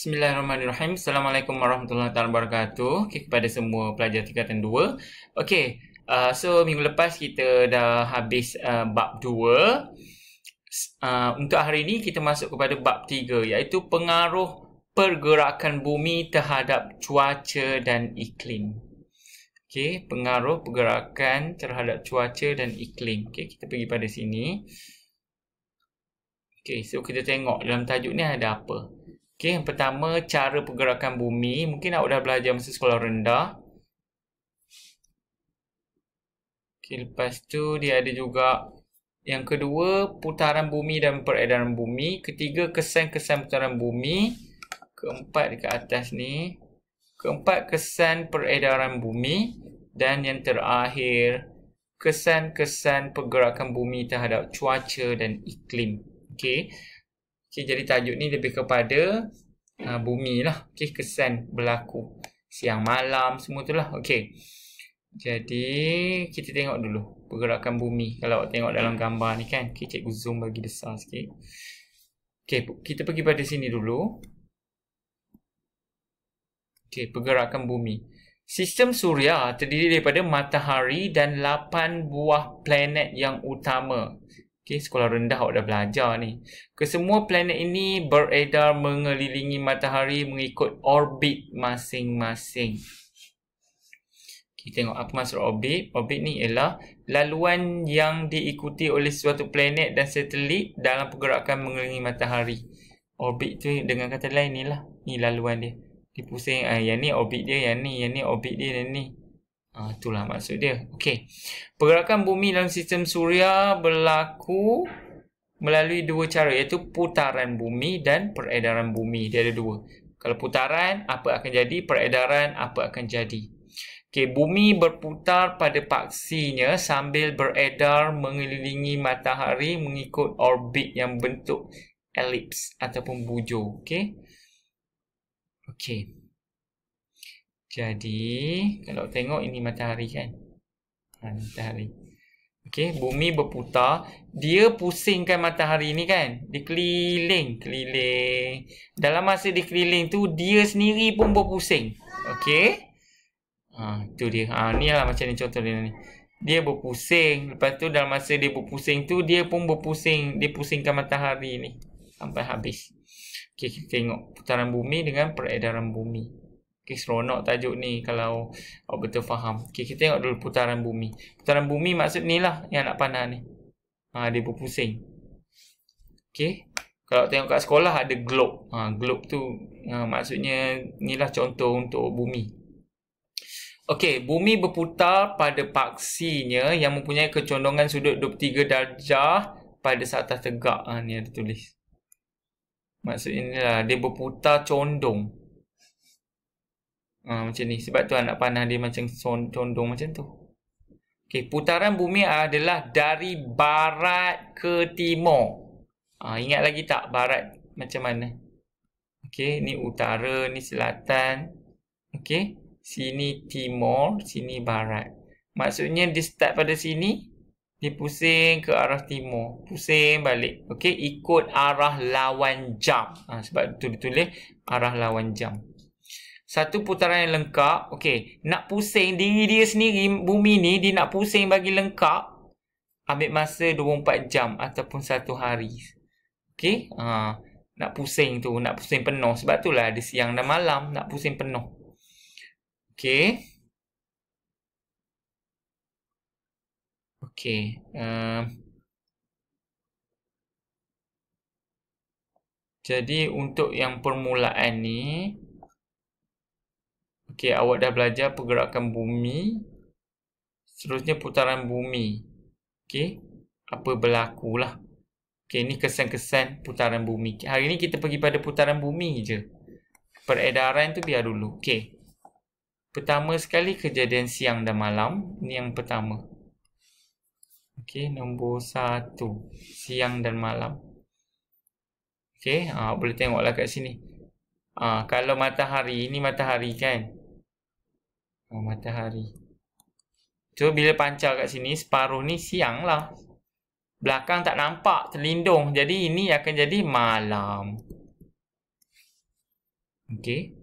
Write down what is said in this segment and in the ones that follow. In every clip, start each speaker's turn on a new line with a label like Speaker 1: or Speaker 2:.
Speaker 1: Bismillahirrahmanirrahim. Assalamualaikum warahmatullahi wabarakatuh. Okay, kepada semua pelajar tingkatan 2. Okay, so minggu lepas kita dah habis bab 2. Untuk hari ini kita masuk kepada bab 3, iaitu pengaruh pergerakan bumi terhadap cuaca dan iklim. Okay, pengaruh pergerakan terhadap cuaca dan iklim. Okay, kita pergi pada sini. Okay, so kita tengok dalam tajuk ni ada apa. Okay, yang pertama, cara pergerakan bumi. Mungkin awak dah belajar masa sekolah rendah. Okay, lepas tu dia ada juga yang kedua, putaran bumi dan peredaran bumi. Ketiga, kesan-kesan putaran bumi. Keempat dekat atas ni. Keempat, kesan peredaran bumi. Dan yang terakhir, kesan-kesan pergerakan bumi terhadap cuaca dan iklim. Okay. Okay, jadi tajuk ni lebih kepada bumi lah. Okay, kesan berlaku siang malam semua tu lah. Okay, jadi kita tengok dulu pergerakan bumi. Kalau awak tengok dalam gambar ni kan, okay, cikgu zoom bagi besar sikit. Okay, kita pergi pada sini dulu. Okay, pergerakan bumi. Sistem Suria terdiri daripada matahari dan 8 buah planet yang utama. Okay, sekolah rendah awak dah belajar ni. Kesemua planet ini beredar mengelilingi matahari mengikut orbit masing-masing. Kita tengok apa maksud orbit. Orbit ni ialah laluan yang diikuti oleh suatu planet dan satelit dalam pergerakan mengelilingi matahari. Orbit tu dengan kata lain ni lah. Ni laluan dia. Dia pusing. Yang ni orbit dia, yang ni orbit dia, yang ni. Itulah maksud dia. Okey. Pergerakan bumi dalam sistem Suria berlaku melalui dua cara, iaitu putaran bumi dan peredaran bumi. Dia ada dua. Kalau putaran, apa akan jadi? Peredaran, apa akan jadi? Okey, bumi berputar pada paksinya sambil beredar mengelilingi matahari mengikut orbit yang bentuk elips ataupun bujur. Okey. Okey. Jadi, kalau tengok ini matahari kan. Matahari. Okey, bumi berputar. Dia pusingkan matahari ni kan. Dia keliling. Dalam masa dia keliling tu, dia sendiri pun berpusing. Okey. Itu dia. Ni lah macam ni contoh dia ni. Dia berpusing. Lepas tu dalam masa dia berpusing tu, dia pun berpusing. Dia pusingkan matahari ni. Sampai habis. Okey, kita tengok putaran bumi dengan peredaran bumi. Okay, seronok tajuk ni kalau awak betul faham. Okay, kita tengok dulu putaran bumi. Putaran bumi maksud ni lah yang nak pandang ni. Dia berpusing. Okay. Kalau tengok kat sekolah ada globe. Globe tu maksudnya ni lah contoh untuk bumi. Okay, bumi berputar pada paksinya yang mempunyai kecondongan sudut 23 darjah pada saat tegak. Ni ada tulis. Maksudnya ni lah, dia berputar condong. Macam ni. Sebab tu anak panah dia macam condong macam tu. Okay, putaran bumi adalah dari barat ke timur. Ingat lagi tak barat macam mana? Okay, ni utara, ni selatan. Okay, sini timur, sini barat. Maksudnya dia start pada sini, dia pusing ke arah timur. Pusing balik. Okay, ikut arah lawan jam. Sebab tu ditulis arah lawan jam. Satu putaran yang lengkap. Okey, nak pusing diri dia sendiri, bumi ni, dia nak pusing bagi lengkap, ambil masa 24 jam ataupun 1 hari. Okey, nak pusing tu, nak pusing penuh. Sebab itulah ada siang dan malam, nak pusing penuh. Okey. Okey. Jadi untuk yang permulaan ni, okey, awak dah belajar pergerakan bumi. Seterusnya putaran bumi. Okey, apa berlaku lah. Okey, ni kesan-kesan putaran bumi. Hari ni kita pergi pada putaran bumi je. Peredaran tu biar dulu. Okey. Pertama sekali kejadian siang dan malam. Ni yang pertama. Okey, nombor 1. Siang dan malam. Okey, boleh tengoklah kat sini. Kalau matahari, ni matahari kan? Matahari. So, bila pancar kat sini, separuh ni siang lah. Belakang tak nampak, terlindung. Jadi, ini akan jadi malam. Okey.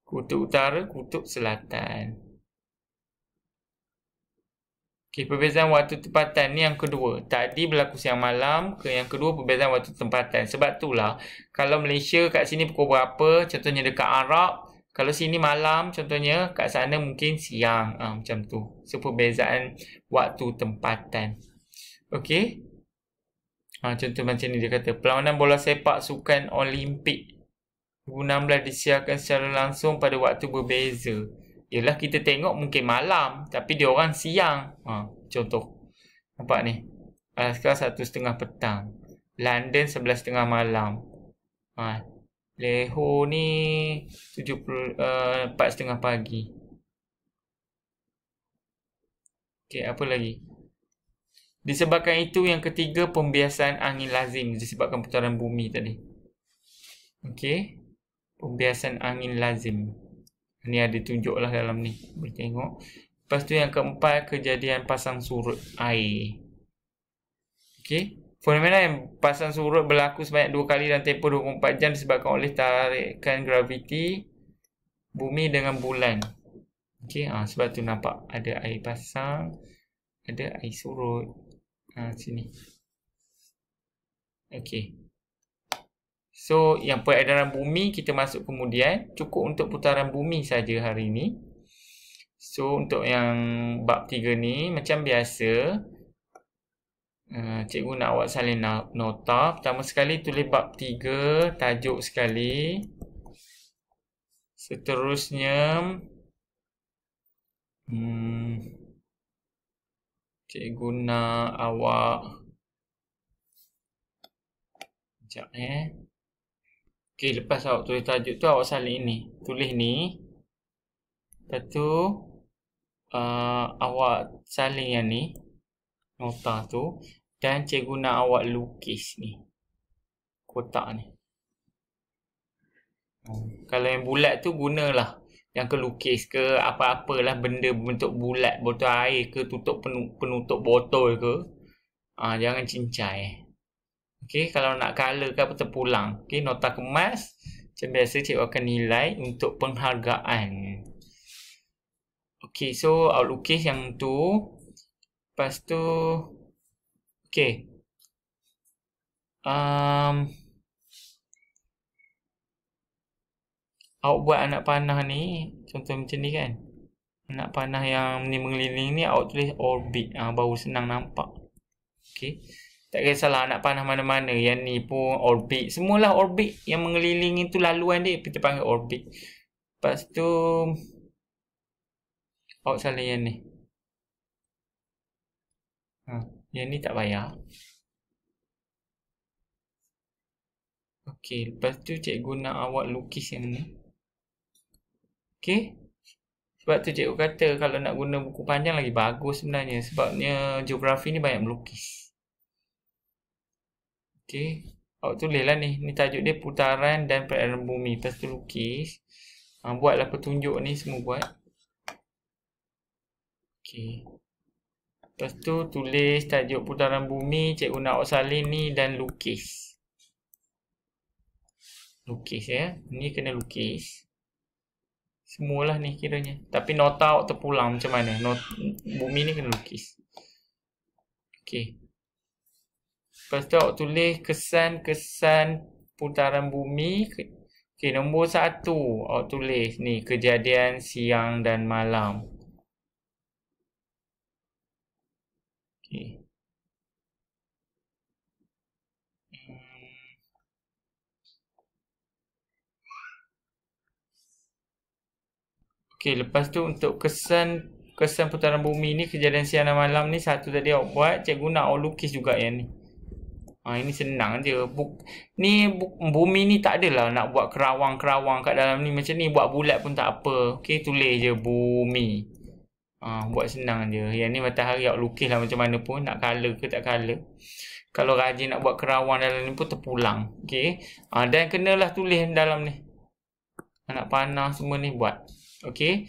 Speaker 1: Kutub utara, kutub selatan. Okey, perbezaan waktu tempatan ni yang kedua. Tadi berlaku siang malam, yang kedua perbezaan waktu tempatan. Sebab itulah kalau Malaysia kat sini pukul berapa, contohnya dekat Arab, kalau sini malam, contohnya kat sana mungkin siang. Macam tu. So perbezaan waktu tempatan. Okey. Contoh macam ni dia kata, perlawanan bola sepak sukan Olimpik 2016 disiarkan secara langsung pada waktu berbeza. Yalah, kita tengok mungkin malam, tapi dia orang siang. Contoh. Nampak ni. Sekarang 1:30 petang. London 11:30 malam. Leho ni 4:30 pagi. Okey, apa lagi? Disebabkan itu, yang ketiga, pembiasan angin lazim. Disebabkan putaran bumi tadi. Okey. Pembiasan angin lazim. Ni ada tunjuk lah dalam ni. Boleh tengok. Lepas tu yang keempat, kejadian pasang surut air. Okey. Fenomena yang pasang surut berlaku sebanyak 2 kali dalam tempoh 24 jam disebabkan oleh tarikan graviti bumi dengan bulan. Okey. Sebab tu nampak ada air pasang, ada air surut. Sini. Okey. So, yang peredaran bumi kita masuk kemudian. Cukup untuk putaran bumi saja hari ini. So, untuk yang bab 3 ni, macam biasa, cikgu nak awak salin nota. Pertama sekali, tulis bab 3, tajuk sekali. Seterusnya, cikgu nak awak, sekejap Okey, lepas awak tulis tajuk tu, awak salin ni. Tulis ni. Lepas tu, awak salin yang ni. Nota tu. Dan cikgu nak awak lukis ni. Kotak ni. Kalau yang bulat tu, gunalah. Yang ke lukis ke, apa-apalah benda bentuk bulat. Botol air ke, penutup botol ke. Jangan cincai. Okey, kalau nak color ke apa terpulang. Okey, nota kemas. Macam biasa cikgu akan nilai untuk penghargaan. Okey, so awak lukis yang tu. Lepas tu, okey. Awak buat anak panah ni, contoh macam ni kan. Anak panah yang ni mengeliling ni, awak tulis orbit. Baru senang nampak. Okey. Tak kisahlah anak panah mana-mana. Yang ni pun orbit. Semualah orbit yang mengelilingi tu laluan dia. Kita panggil orbit. Lepas tu, awak salin yang ni. Yang ni tak payah. Okey. Lepas tu cikgu nak awak lukis yang ni. Okey. Sebab tu cikgu kata kalau nak guna buku panjang lagi bagus sebenarnya. Sebabnya geografi ni banyak melukis. Okey, awak tulislah ni. Ni tajuk dia putaran dan peredaran bumi. Lepas tu lukis. Buatlah petunjuk ni semua buat. Okey. Lepas tu tulis tajuk putaran bumi. Cikgu nak awak salin ni dan lukis. Lukis ya. Ni kena lukis. Semualah ni kiranya. Tapi nota awak terpulang macam mana. Bumi ni kena lukis. Okey. Lepas tu awak tulis kesan-kesan putaran bumi. Okey, nombor 1 awak tulis ni kejadian siang dan malam. Okey. Okey, lepas tu untuk kesan putaran bumi ni, kejadian siang dan malam ni, satu tadi awak buat. Cikgu nak awak lukis juga yang ni. Ini senang je. Bumi ni tak adalah nak buat kerawang-kerawang kat dalam ni. Macam ni buat bulat pun tak apa. Okey, tulis je bumi. Buat senang je. Yang ni matahari awak lukis lah macam mana pun. Nak color ke tak color. Kalau rajin nak buat kerawang dalam ni pun terpulang. Okey. Dan kenalah tulis dalam ni. Anak panah semua ni buat. Okey.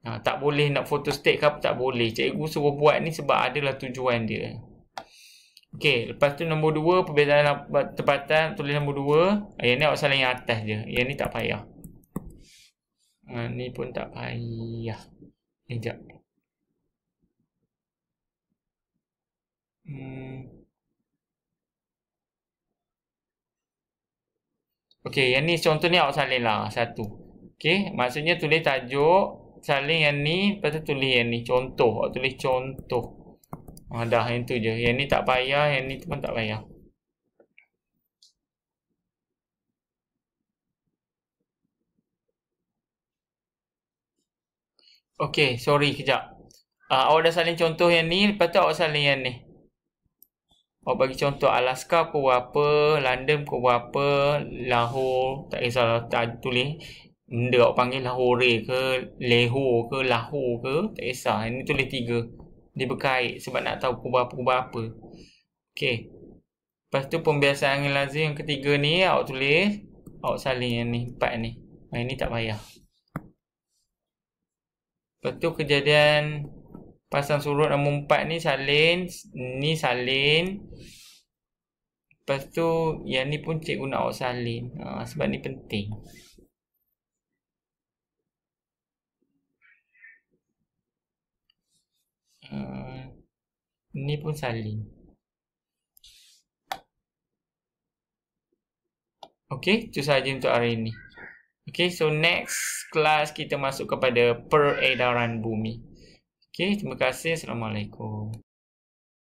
Speaker 1: Tak boleh nak photostat ke apa, tak boleh. Cikgu suruh buat ni sebab adalah tujuan dia. Okey, lepas tu nombor 2 perbezaan tempatan tulis nombor 2. Yang ni awak salin yang atas je. Yang ni tak payah. Ni pun tak payah. Sekejap. Okey, yang ni contoh ni awak salin lah satu. Okey, maksudnya tulis tajuk, salin yang ni, lepas tu tulis yang ni. Contoh, awak tulis contoh. Dah, yang tu je. Yang ni tak payah, yang ni pun tak payah. Okey, sorry kejap. Awak dah salin contoh yang ni, lepas tu awak salin yang ni. Awak bagi contoh Alaska pukul berapa, London pukul berapa, Lahore, tak kisah tak tulis. Benda awak panggil Lahore ke, Lahore ke, Lahore ke, tak kisah. Ini tulis 3. Dia berkait sebab nak tahu pukul berapa. Okey. Lepas tu pembiasaan yang lazim yang ketiga ni awak tulis, awak salin yang ni, 4 ni. Yang ni tak payah. Lepas tu kejadian pasang surut nombor 4 ni salin, ni salin. Lepas tu yang ni pun cikgu nak awak salin. Sebab ni penting. Ni pun salin. Okey, itu sahaja untuk hari ini. Okey, so next class kita masuk kepada peredaran bumi. Okey, terima kasih. Assalamualaikum.